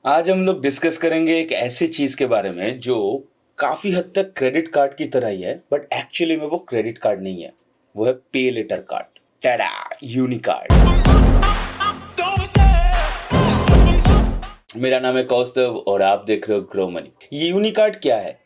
आज हम लोग डिस्कस करेंगे एक ऐसी चीज के बारे में जो काफी हद तक क्रेडिट कार्ड की तरह ही है, बट एक्चुअली में वो क्रेडिट कार्ड नहीं है। वो है पे लेटर कार्ड। टाडा, यूनिकार्ड। मेरा नाम है कौस्तव और आप देख रहे हो ग्रो मनी। ये यूनिकार्ड क्या है?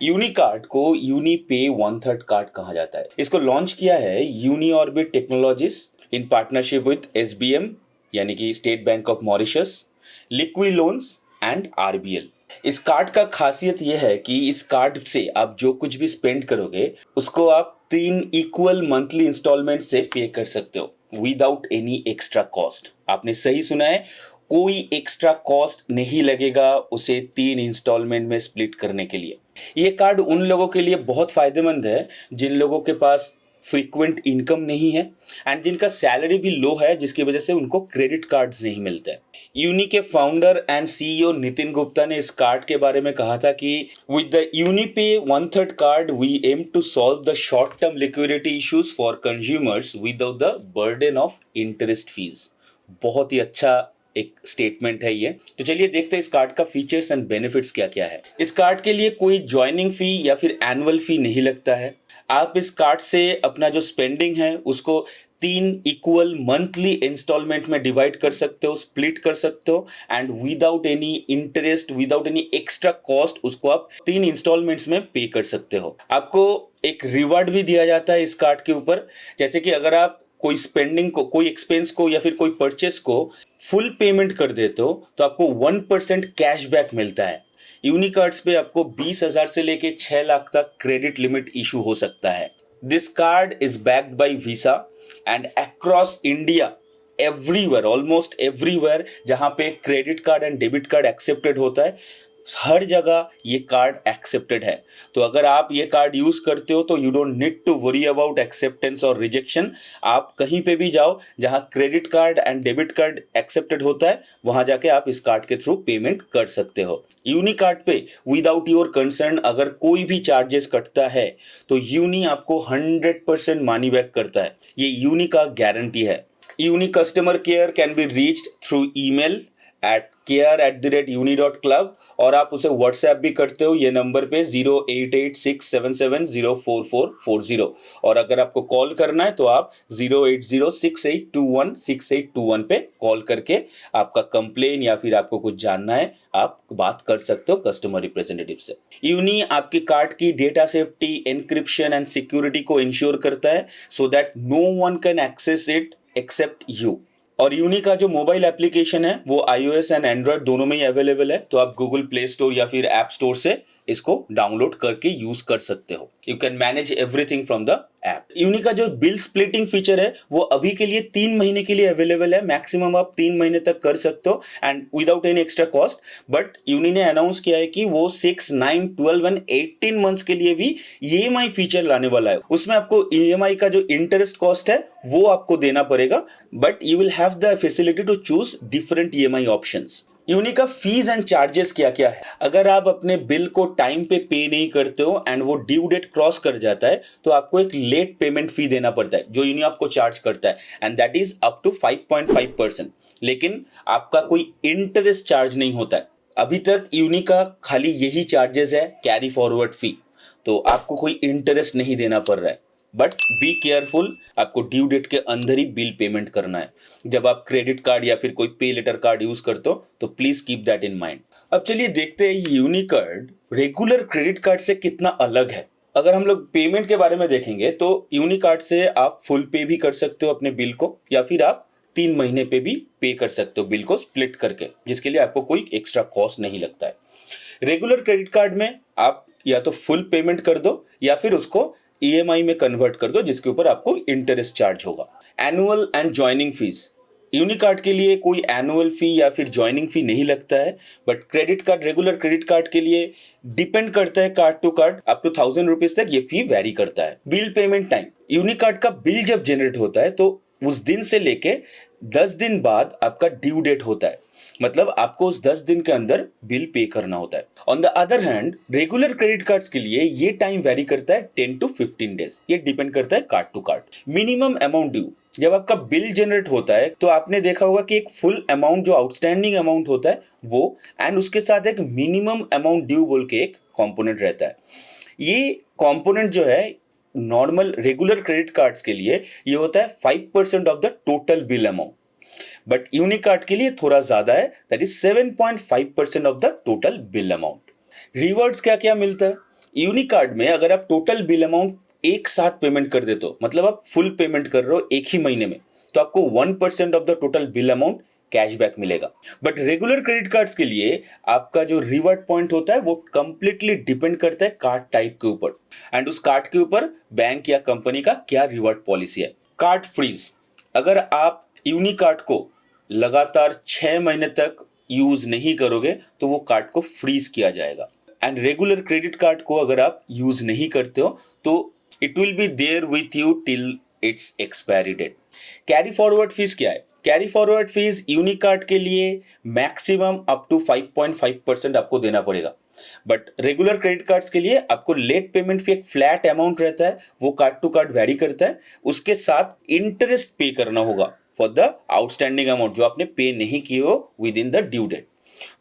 यूनिकार्ड को यूनिपे वन थर्ड कार्ड कहा जाता है। इसको लॉन्च किया है Uniorbit technologies in partnership with SBM, यानी कि state bank of Mauritius, liquid loans and RBL. इस कार्ड का खासियत यह है कि इस कार्ड से आप जो कुछ भी स्पेंड करोगे उसको आप 3 इक्वल मंथली इंस्टॉलमेंट से पे कर सकते हो विदाउट एनी एक्स्ट्रा कॉस्ट। आपने सही सुना है, कोई एक्स्ट्रा कॉस्ट नहीं लगेगा उसे 3 इंस्टॉलमेंट में स्प्लिट करने के लिए। ये कार्ड उन लोगों के लिए बहुत फायदेमंद है जिन लोगों के पास फ्रीक्वेंट इनकम नहीं है एंड जिनका सैलरी भी लो है, जिसकी वजह से उनको क्रेडिट कार्ड्स नहीं मिलते हैं। यूनी के founder and CEO Nitin Gupta ने इस कार्ड के बारे में कहा था कि with the Unipay one third card we aim to solve the short term liquidity issues for consumers without the burden of interest fees. बहुत ही अच्छा एक स्टेटमेंट है ये। तो चलिए देखते हैं इस कार्ड का फीचर्स एंड बेनिफिट्स क्या क्या है। इस कार्ड के लिए कोई ज्वाइनिंग फी या फिर एनुअल फी नहीं लगता है। आप इस कार्ड से अपना जो स्पेंडिंग है उसको 3 इक्वल मंथली इंस्टॉलमेंट में डिवाइड कर सकते हो, स्प्लिट कर सकते हो and without any interest, without any extra cost उसको आप 3 इंस्टॉलमेंट्स में पे कर सकते हो। आपको एक रिवार्ड भी दिया जाता है इस कार्ड के ऊपर, जैसे कि अगर आप कोई स्पेंडिंग को, कोई एक्सपेंस को या फिर कोई परचेस को फुल पेमेंट कर देते हो तो आपको 1% कैशबैक मिलता है। यूनिकार्ड्स पे आपको 20,000 से लेके 6 लाख तक क्रेडिट लिमिट इशू हो सकता है। This card is backed by visa and across India everywhere, almost everywhere जहां पे credit card and debit card accepted होता है, हर जगह ये कार्ड एक्सेप्टेड है। तो अगर आप ये कार्ड यूज करते हो तो you don't need to worry about acceptance और रिजेक्शन। आप कहीं पे भी जाओ जहां credit card and debit card accepted होता है, वहां जाके आप इस कार्ड के थ्रू पेमेंट कर सकते हो। यूनी कार्ड पे विदाउट योर कंसर्न अगर कोई भी चार्जेस कटता है तो यूनी आपको 100% मनी बैक करता है। ये यूनी का गारंटी है। Uni customer care can be reached through email at care@uni.club और आप उसे व्हाट्सएप भी करते हो ये नंबर पे 088677044440। और अगर आपको कॉल करना है तो आप 08068216821 पे कॉल करके आपका कंप्लेन या फिर आपको कुछ जानना है आप बात कर सकते हो कस्टमर रिप्रेजेंटेटिव से। यूनी आपके कार्ड की data safety, encryption and security को इंश्योर करता है so that no one can access it except you. और यूनी का जो मोबाइल एप्लीकेशन है वो iOS एंड एंड्रॉयड दोनों में ही अवेलेबल है, तो आप गूगल प्ले स्टोर या फिर ऐप स्टोर से इसको डाउनलोड करके यूज कर सकते हो। You can manage everything from the app. Uni का जो बिल स्प्लिटिंग फीचर है वो अभी के लिए 3 महीने के लिए अवेलेबल है। मैक्सिमम आप 3 महीने तक कर सकते हो and without any extra cost. But Uni ने अनाउंस किया है कि वो 6, 9, 12 एंड 18 मंथ्स के लिए भी ईएमआई फीचर लाने वाला है। उसमें आपको ईएमआई का जो इंटरेस्ट कॉस्ट है वो आपको देना पड़ेगा, but you will have the facility to choose different EMI options. Uni का फीस एंड चार्जेस क्या क्या है? अगर आप अपने बिल को टाइम पे नहीं करते हो एंड वो ड्यू डेट क्रॉस कर जाता है तो आपको एक लेट पेमेंट फी देना पड़ता है जो यूनी आपको चार्ज करता है and that is up to 5.5%। लेकिन आपका कोई इंटरेस्ट चार्ज नहीं होता है। अभी तक यूनी का खाली यही चार्जेस है, कैरी फॉरवर्ड फी, तो आपको कोई इंटरेस्ट नहीं देना पड़ रहा है। बट बी केयरफुल, आपको ड्यू डेट के अंदर ही बिल पेमेंट करना है। जब आप क्रेडिट कार्ड या फिर कोई पे लेटर कार्ड यूज करते हो तो please keep that in mind. अब चलिए देखते हैं Uni card regular credit card से कितना अलग है। अगर हम लोग पेमेंट के बारे में देखेंगे तो यूनी कार्ड से आप फुल पे भी कर सकते हो अपने बिल को, या फिर आप 3 महीने पे भी पे कर सकते हो बिल को स्प्लिट करके, जिसके लिए आपको कोई एक्स्ट्रा कॉस्ट नहीं लगता है। रेगुलर क्रेडिट कार्ड में आप या तो फुल पेमेंट कर दो या फिर उसको ईएमआई में कन्वर्ट कर दो, जिसके ऊपर आपको इंटरेस्ट चार्ज होगा। Annual and joining fees, Uni card के लिए कोई एनुअल फी या फिर ज्वाइनिंग फी नहीं लगता है, but credit card, regular credit card के लिए डिपेंड करता है card to card, up to 1000 rupees तक ये फी वेरी करता है। Bill payment time, Uni card का बिल जब जनरेट होता है तो उस दिन से लेके 10 दिन बाद आपका ड्यू डेट होता है। मतलब आपको उस 10 दिन के अंदर बिल पे करना होता है। On the other hand regular credit cards के लिए ये टाइम वेरी करता है 10 to 15 डेज, ये डिपेंड करता है card to card. Minimum amount due, जब आपका बिल जनरेट होता है तो आपने देखा होगा कि एक फुल अमाउंट जो आउटस्टैंडिंग अमाउंट होता है वो, एंड उसके साथ एक मिनिमम अमाउंट ड्यू बोल के एक कॉम्पोनेंट रहता है। ये कॉम्पोनेंट जो है नॉर्मल रेगुलर क्रेडिट कार्ड्स के लिए ये होता है 5% of the total bill amount, but Unicard के लिए थोड़ा ज्यादा है, that is 7.5% of the total bill amount. Rewards क्या क्या मिलता है यूनिकार्ड में? अगर आप टोटल बिल अमाउंट एक साथ पेमेंट कर देते हो, मतलब आप फुल पेमेंट कर रहे हो एक ही महीने में, तो आपको 1% of the total bill amount cashback मिलेगा। बट रेगुलर क्रेडिट कार्ड्स के लिए आपका जो रिवॉर्ड पॉइंट होता है वो कंप्लीटली डिपेंड करता है कार्ड टाइप के ऊपर, एंड उस कार्ड के ऊपर बैंक या कंपनी का क्या रिवॉर्ड पॉलिसी है। कार्ड फ्रीज, अगर आप यूनिकार्ड को लगातार 6 महीने तक यूज नहीं करोगे तो वो कार्ड को फ्रीज किया जाएगा। एंड रेगुलर क्रेडिट कार्ड को अगर आप यूज नहीं करते हो तो it will be there with you till its expiry date. Carry forward fees क्या है? कैरी फॉरवर्ड फीस यूनिकार्ड के लिए मैक्सिमम अप टू 5.5% आपको देना पड़ेगा, बट रेगुलर क्रेडिट कार्ड्स के लिए आपको लेट पेमेंट फी एक फ्लैट अमाउंट रहता है, वो कार्ड टू कार्ड वेरी करता है, उसके साथ इंटरेस्ट पे करना होगा फॉर द आउटस्टैंडिंग अमाउंट जो आपने पे नहीं किए हो within the due date.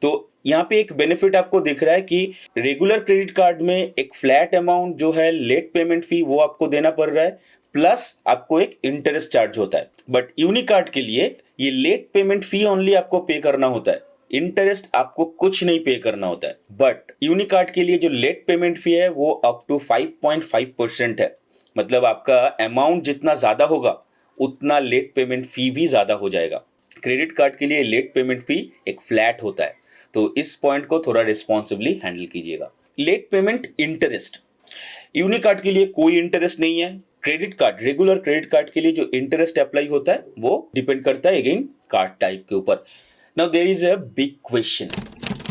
तो यहाँ पे एक बेनिफिट आपको दिख रहा है कि रेगुलर क्रेडिट कार्ड में एक फ्लैट अमाउंट जो है लेट पेमेंट फी वो आपको देना पड़ रहा है, प्लस आपको एक इंटरेस्ट चार्ज होता है। बट यूनिकार्ड के लिए ये लेट पेमेंट फी ओनली आपको पे करना होता है, इंटरेस्ट आपको कुछ नहीं पे करना होता है। बट यूनिकार्ड के लिए जो लेट पेमेंट फी है वो अप टू 5.5% है, मतलब आपका अमाउंट जितना ज्यादा होगा उतना लेट पेमेंट फी भी ज्यादा हो जाएगा। क्रेडिट कार्ड के लिए लेट पेमेंट फी एक फ्लैट होता है, तो इस पॉइंट को थोड़ा रिस्पॉन्सिबली हैंडल कीजिएगा। लेट पेमेंट इंटरेस्ट, यूनिकार्ड के लिए कोई इंटरेस्ट नहीं है। Credit card, regular credit card के लिए जो इंटरेस्ट अप्लाई होता है वो डिपेंड करता है अगेन कार्ड टाइप के ऊपर। Now there is a big question,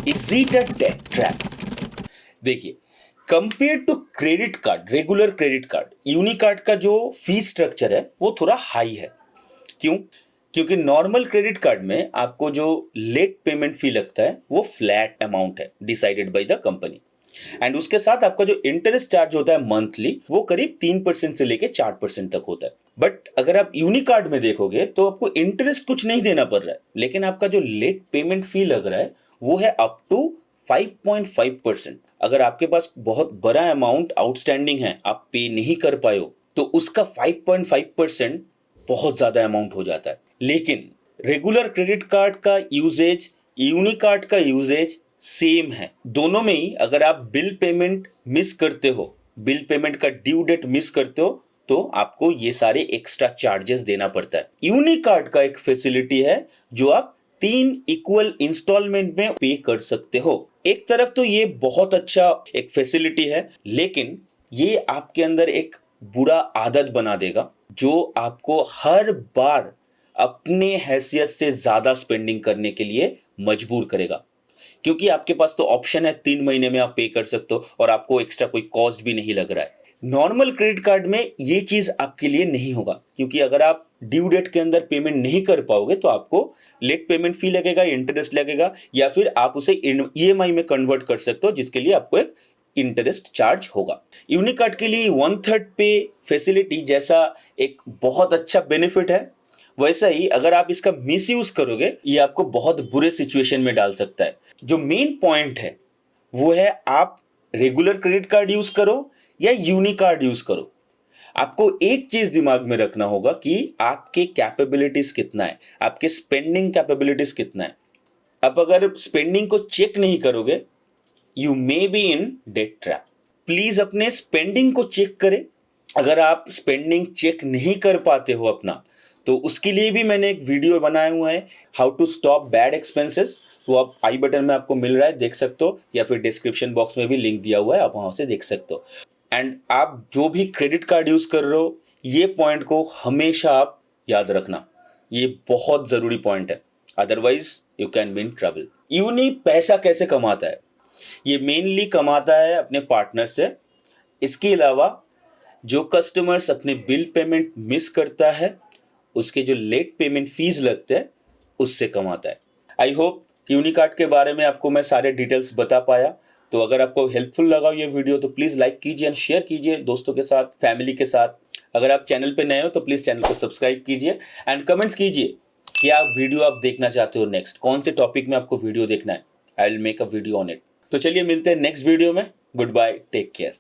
is it a debt trap? देखिए, compare to credit card, regular credit card, Unicard का जो फीस स्ट्रक्चर है वो थोड़ा हाई है। क्यों? क्योंकि नॉर्मल क्रेडिट कार्ड में आपको जो लेट पेमेंट फी लगता है वो फ्लैट अमाउंट है decided by the company, and उसके साथ आपका जो इंटरेस्ट चार्ज होता है मंथली वो करीब 3% से लेके 4% तक होता है। बट अगर आप यूनिकार्ड में देखोगे तो आपको इंटरेस्ट कुछ नहीं देना पड़ रहा है, लेकिन आपका जो लेट पेमेंट फी लग रहा है वो है अप टू 5.5%। अगर आपके पास बहुत बड़ा अमाउंट आउटस्टैंडिंग है, आप पे नहीं कर पाए हो, तो उसका 5.5% बहुत ज्यादा अमाउंट हो जाता है। लेकिन रेगुलर क्रेडिट कार्ड का यूजेज, यूनिकार्ड का यूजेज सेम है। दोनों में ही अगर आप बिल पेमेंट मिस करते हो, बिल पेमेंट का ड्यू डेट मिस करते हो, तो आपको ये सारे एक्स्ट्रा चार्जेस देना पड़ता है। यूनिकार्ड का एक फैसिलिटी है जो आप 3 इक्वल इंस्टॉलमेंट में पे कर सकते हो। एक तरफ तो ये बहुत अच्छा एक फैसिलिटी है, लेकिन ये आपके अंदर एक बुरा आदत बना देगा जो आपको हर बार अपने हैसियत से ज्यादा स्पेंडिंग करने के लिए मजबूर करेगा, क्योंकि आपके पास तो ऑप्शन है 3 महीने में आप पे कर सकते हो और आपको एक्स्ट्रा कोई कॉस्ट भी नहीं लग रहा है। नॉर्मल क्रेडिट कार्ड में ये चीज आपके लिए नहीं होगा, क्योंकि अगर आप ड्यू डेट के अंदर पेमेंट नहीं कर पाओगे तो आपको लेट पेमेंट फी लगेगा, इंटरेस्ट लगेगा, या फिर आप उसे ईएमआई में कन्वर्ट कर सकते हो जिसके लिए आपको एक इंटरेस्ट चार्ज होगा। यूनिकार्ड के लिए 1/3 पे फैसिलिटी जैसा एक बहुत अच्छा बेनिफिट है, वैसा ही अगर आप इसका मिसयूज करोगे ये आपको बहुत बुरे सिचुएशन में डाल सकता है। जो मेन पॉइंट है वो है आप रेगुलर क्रेडिट कार्ड यूज करो या यूनिकार्ड यूज करो, आपको एक चीज दिमाग में रखना होगा कि आपके कैपेबिलिटीज कितना है, आपके स्पेंडिंग कैपेबिलिटीज कितना है। अब अगर स्पेंडिंग को चेक नहीं करोगे, you may be in debt trap. Please अपने स्पेंडिंग को चेक करें। अगर आप स्पेंडिंग चेक नहीं कर पाते हो अपना, तो उसके लिए भी मैंने एक वीडियो बनाया हुआ है, how to stop bad expenses. वो आप आई बटन में आपको मिल रहा है, देख सकते हो, या फिर डिस्क्रिप्शन बॉक्स में भी लिंक दिया हुआ है, आप वहां से देख सकते हो। एंड आप जो भी क्रेडिट कार्ड यूज कर रहे हो, ये पॉइंट को हमेशा आप याद रखना, ये बहुत जरूरी पॉइंट है, otherwise you can be in trouble. Uni पैसा कैसे कमाता है? ये मेनली कमाता है अपने पार्टनर से। इसके अलावा जो कस्टमर्स अपने बिल पेमेंट मिस करता है, उसके जो लेट पेमेंट फीस लगते हैं, उससे कमाता है। आई होप यूनिकार्ड के बारे में आपको मैं सारे डिटेल्स बता पाया। तो अगर आपको हेल्पफुल लगा ये वीडियो तो प्लीज़ लाइक कीजिए एंड शेयर कीजिए दोस्तों के साथ, फैमिली के साथ। अगर आप चैनल पे नए हो तो प्लीज़ चैनल को सब्सक्राइब कीजिए एंड कमेंट्स कीजिए क्या वीडियो आप देखना चाहते हो नेक्स्ट, कौन से टॉपिक में आपको वीडियो देखना है। I will make a video on it. तो चलिए मिलते हैं नेक्स्ट वीडियो में। Good bye, take care.